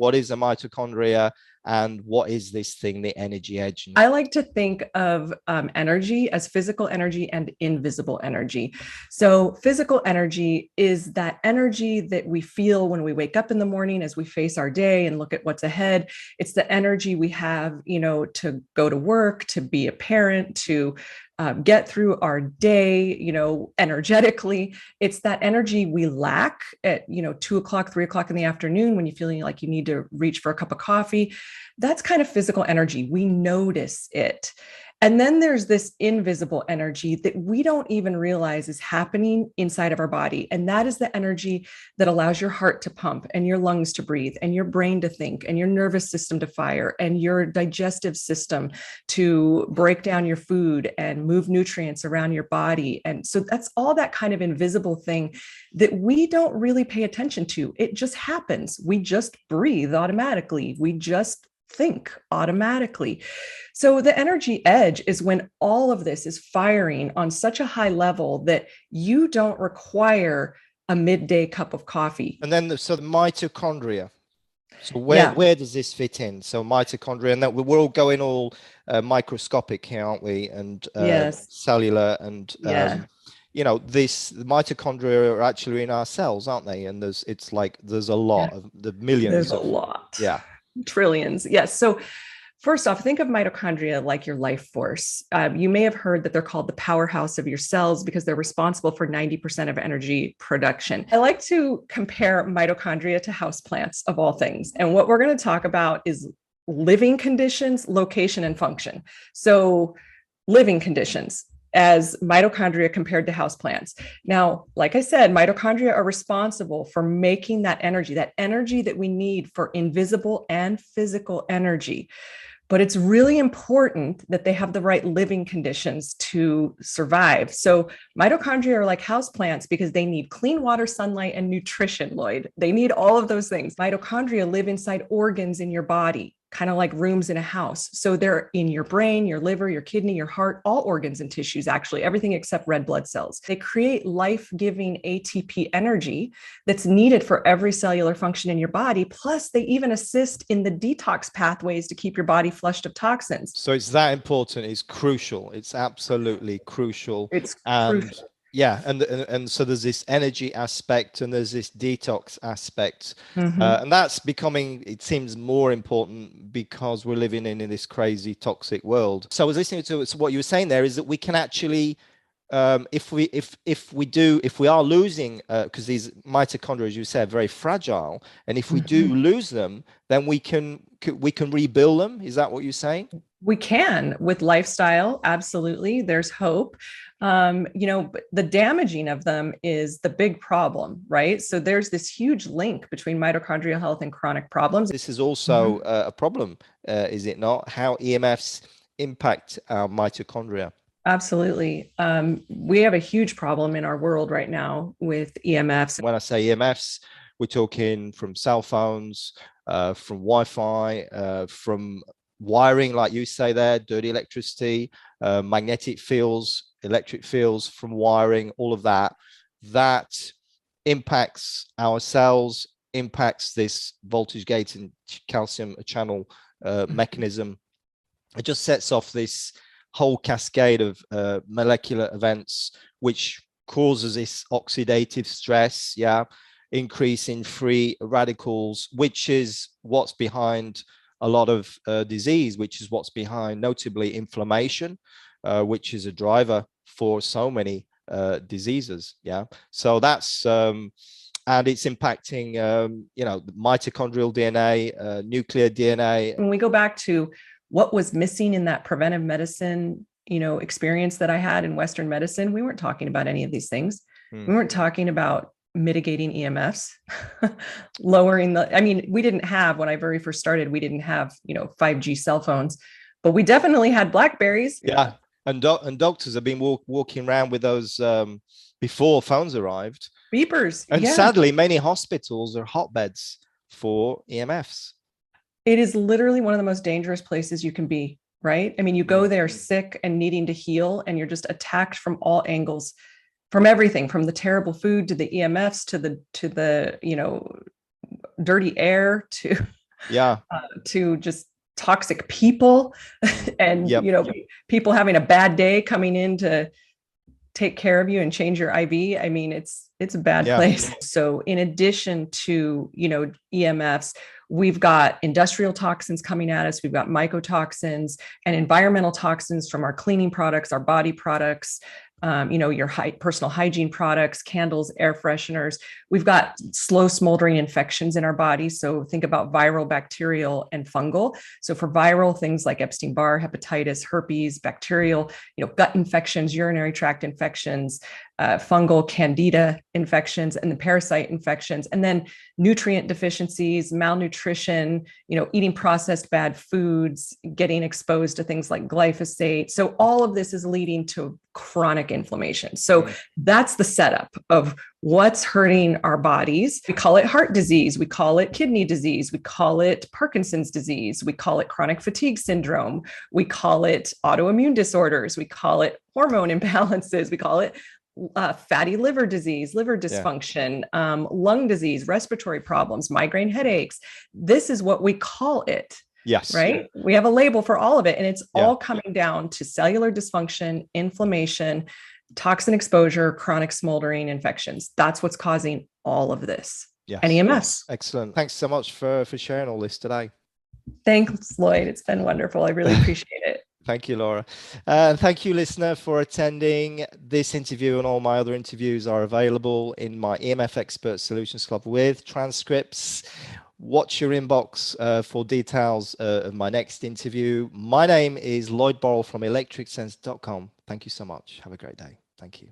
what is a mitochondria and what is this thing, the energy edge? I like to think of energy as physical energy and invisible energy. So, physical energy is that energy that we feel when we wake up in the morning as we face our day and look at what's ahead. It's the energy we have, to go to work, to be a parent, to get through our day, energetically. It's that energy we lack at, 2 o'clock, 3 o'clock in the afternoon when you're feeling like you need to reach for a cup of coffee. That's kind of physical energy. We notice it. And then there's this invisible energy that we don't even realize is happening inside of our body. And that is the energy that allows your heart to pump and your lungs to breathe and your brain to think and your nervous system to fire and your digestive system to break down your food and move nutrients around your body. And so that's all that kind of invisible thing that we don't really pay attention to. It just happens. We just breathe automatically. We just think automatically. So the energy edge is when all of this is firing on such a high level that you don't require a midday cup of coffee. And then the mitochondria. So where does this fit in? So mitochondria, and that we're all going all microscopic here, aren't we? And cellular, and the mitochondria are actually in our cells, aren't they? And there's a lot of the millions. There's a lot. Yeah. Trillions. Yes. So first off, think of mitochondria like your life force. You may have heard that they're called the powerhouse of your cells because they're responsible for 90% of energy production. I like to compare mitochondria to houseplants of all things. And what we're going to talk about is living conditions, location, and function. So living conditions as mitochondria compared to houseplants. Now, like I said, mitochondria are responsible for making that energy that we need for invisible and physical energy. But it's really important that they have the right living conditions to survive. So mitochondria are like houseplants because they need clean water, sunlight, and nutrition, Lloyd. They need all of those things. Mitochondria live inside organs in your body, kind of like rooms in a house. So they're in your brain, your liver, your kidney, your heart, all organs and tissues, actually, everything except red blood cells. They create life-giving ATP energy that's needed for every cellular function in your body. Plus, they even assist in the detox pathways to keep your body flushed of toxins. So it's that important. It's crucial. It's absolutely crucial. It's crucial. Yeah, and so there's this energy aspect and there's this detox aspect, and that's becoming, it seems, more important because we're living in this crazy toxic world. So I was listening to what you were saying there is that we can actually, if we are losing, because these mitochondria, as you said, are very fragile, and if we do lose them, then we can rebuild them. Is that what you're saying? We can with lifestyle. Absolutely. There's hope. But the damaging of them is the big problem, right? So there's this huge link between mitochondrial health and chronic problems. This is also a problem, is it not? How EMFs impact our mitochondria. Absolutely. We have a huge problem in our world right now with EMFs. When I say EMFs, we're talking from cell phones, from Wi-Fi, from wiring, like you say there, dirty electricity, magnetic fields, electric fields from wiring, all of that impacts our cells, impacts this voltage gate and calcium channel mechanism. It just sets off this whole cascade of molecular events, which causes this oxidative stress, increase in free radicals, which is what's behind a lot of disease, which is what's behind notably inflammation, which is a driver for so many diseases. So that's and it's impacting the mitochondrial DNA, nuclear DNA. When we go back to what was missing in that preventive medicine experience that I had in Western medicine, we weren't talking about any of these things. We weren't talking about mitigating EMFs, lowering we didn't have, when I very first started, we didn't have 5G cell phones, but we definitely had Blackberries. And doctors have been walking around with those before phones arrived. Beepers. And sadly, many hospitals are hotbeds for EMFs. It is literally one of the most dangerous places you can be, right? I mean, you go there sick and needing to heal, and you're just attacked from all angles, from everything, from the terrible food to the EMFs to the dirty air to Yeah. To just toxic people and Yep. people having a bad day coming in to take care of you and change your IV. I mean, it's a bad place. So in addition to, EMFs, we've got industrial toxins coming at us. We've got mycotoxins and environmental toxins from our cleaning products, our body products, your personal hygiene products, candles, air fresheners. We've got slow smoldering infections in our body. So think about viral, bacterial, and fungal. So for viral, things like Epstein-Barr, hepatitis, herpes, bacterial, gut infections, urinary tract infections, fungal, candida infections, and the parasite infections, and then nutrient deficiencies, malnutrition, eating processed bad foods, getting exposed to things like glyphosate. So all of this is leading to chronic inflammation. So that's the setup of what's hurting our bodies. We call it heart disease. We call it kidney disease. We call it Parkinson's disease. We call it chronic fatigue syndrome. We call it autoimmune disorders. We call it hormone imbalances. We call it fatty liver disease, liver dysfunction, lung disease, respiratory problems, migraine headaches. This is what we call it. Yes. Right. We have a label for all of it. And it's all coming down to cellular dysfunction, inflammation, toxin exposure, chronic smoldering infections. That's what's causing all of this. Yes. And EMFs. Excellent. Thanks so much for sharing all this today. Thanks, Lloyd. It's been wonderful. I really appreciate it. Thank you, Laura. Thank you, listener, for attending this interview, and all my other interviews are available in my EMF Expert Solutions Club with transcripts. Watch your inbox for details of my next interview. My name is Lloyd Burrell from electricsense.com. Thank you so much. Have a great day. Thank you.